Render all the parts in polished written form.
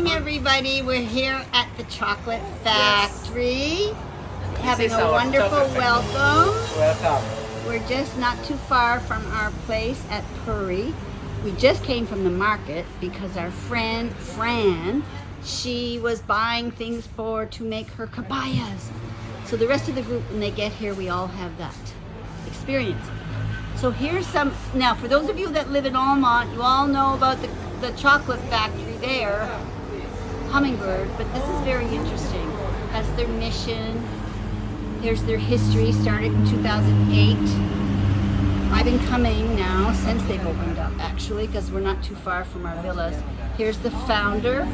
morning, everybody. We're here at the chocolate factory, having a wonderful welcome. Welcome. We're just not too far from our place at Puri. We just came from the market because our friend Fran, she was buying things to make her kabayas. So the rest of the group, when they get here, we all have that experience. So here's some, now for those of you that live in Almont, you all know about the chocolate factory there, Hummingbird, but this is very interesting. That's their mission. Here's their history, started in 2008. I've been coming now since they've opened up, actually, because we're not too far from our villas. Here's the founder,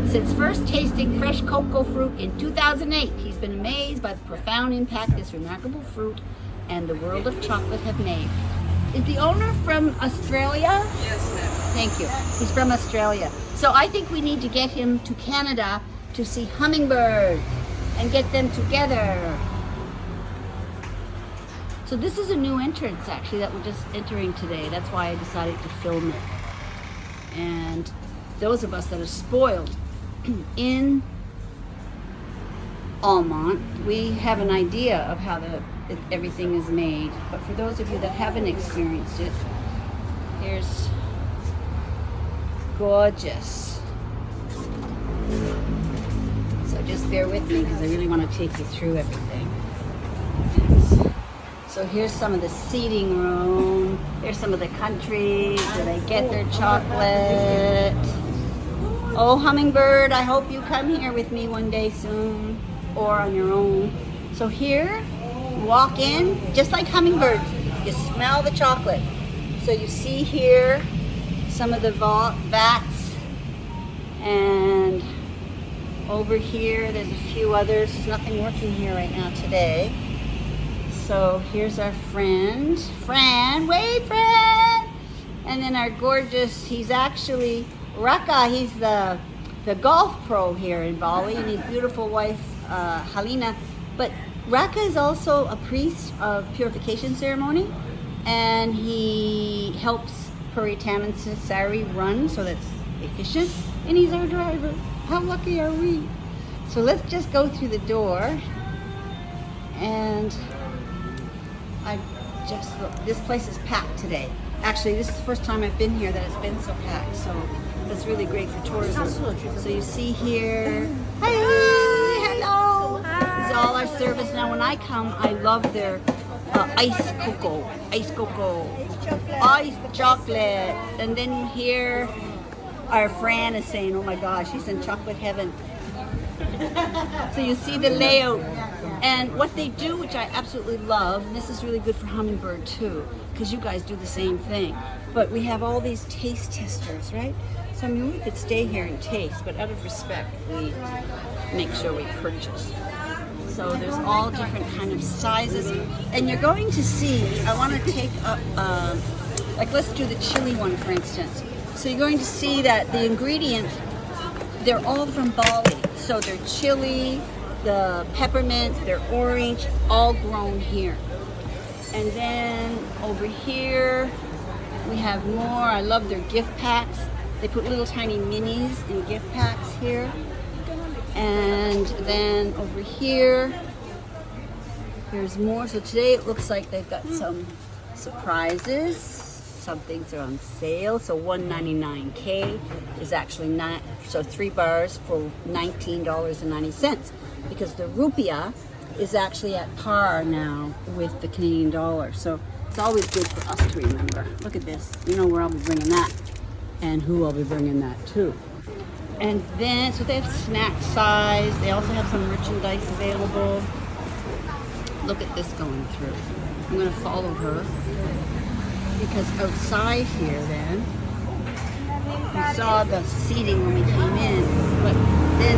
since first tasting fresh cocoa fruit in 2008. He's been amazed by the profound impact this remarkable fruit and the world of chocolate have made. Is the owner from Australia? Yes, ma'am. Thank you. He's from Australia. So I think we need to get him to Canada to see Hummingbird and get them together. So this is a new entrance, actually, that we're just entering today. That's why I decided to film it. And those of us that are spoiled in Almont, we have an idea of how everything is made. But for those of you that haven't experienced it, here's gorgeous. So just bear with me because I really want to take you through everything. So here's some of the seating room. Here's some of the countries where they get their chocolate. Oh, Hummingbird, I hope you come here with me one day soon, or on your own. So here, you walk in, just like Hummingbirds, you smell the chocolate. So you see here some of the vats, and over here there's a few others. There's nothing working here right now today. So here's our friend, Fran, wave Fran! And then our gorgeous, he's actually, Raka, he's the golf pro here in Bali, and his beautiful wife, Halina. But Raka is also a priest of purification ceremony, and he helps Puri Tamansari run so that's efficient, and he's our driver. How lucky are we? So let's just go through the door, and look, this place is packed today. Actually, this is the first time I've been here that it's been so packed, so that's really great for tourism. So you see here, hi, hello. This is all our service. Now when I come, I love their iced cocoa, iced chocolate. And then here, our Fran is saying, oh my gosh, she's in chocolate heaven. So you see the layout. And what they do, which I absolutely love, and this is really good for Hummingbird too, because you guys do the same thing. But we have all these taste testers, right? So I mean, we could stay here and taste, but out of respect, we make sure we purchase. So there's all different kind of sizes. And you're going to see, I want to take up, like let's do the chili one for instance. So you're going to see that the ingredients, they're all from Bali. So they're chili, the peppermint, they're orange, all grown here. And then over here, we have more. I love their gift packs. They put little tiny minis in gift packs here. And then over here, there's more. So today it looks like they've got some surprises. Some things are on sale. So $1.99K is actually so 3 bars for $19.90. Because the rupiah is actually at par now with the Canadian dollar. So it's always good for us to remember. Look at this. You know where I'll be bringing that and who I'll be bringing that to. And then, so they have snack size. They also have some merchandise available. Look at this going through. I'm going to follow her. Because outside here then, we saw the seating when we came in. But then